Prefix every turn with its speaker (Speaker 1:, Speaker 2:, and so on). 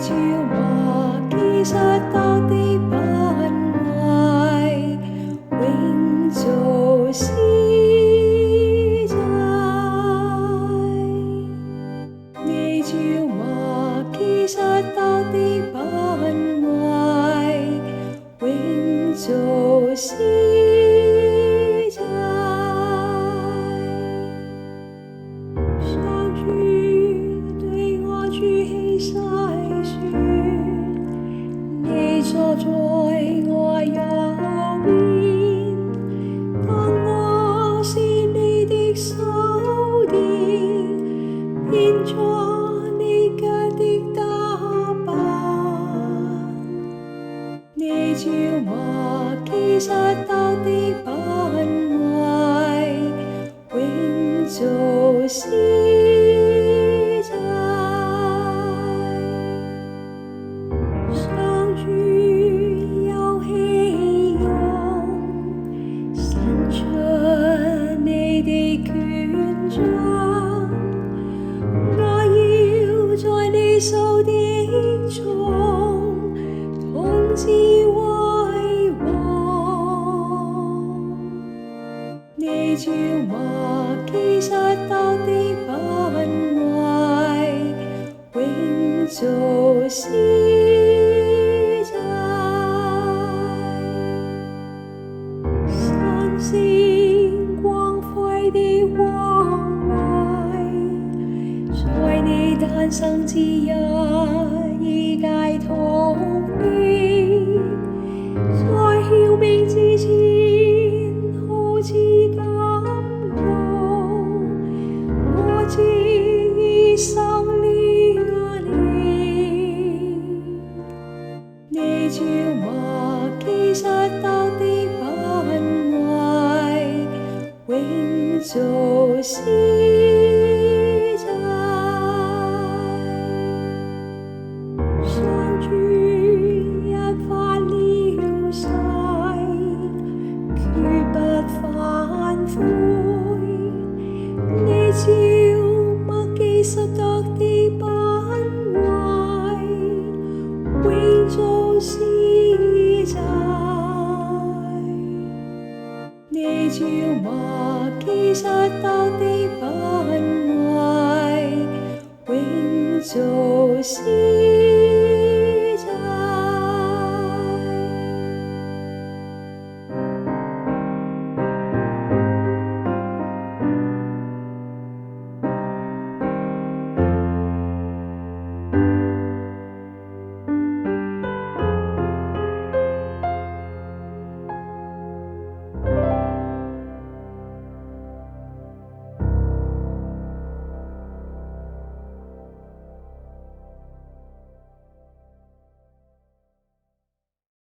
Speaker 1: 照話其實得的不壞，永做司祭。你照話其實得的不壞，永做司祭。上主對我築起誓說，你坐在我右邊，當我是你的手電，變作你腳的踏板。你照話其實得的不壞，永做司祭。上主有喜用，伸出你的權杖，我要在你手的中統治為王。你照話其實得的不壞，永做司祭。新鮮光輝的光輝，在你誕生之日已解痛悲，在曉明之前好似感動，我知已生了你。你照話其實得的不壞，永做司祭。上主一發了誓，決不反悔。你照默記實得的不壞，永做司祭。你照話其實得的不壞，永做司祭。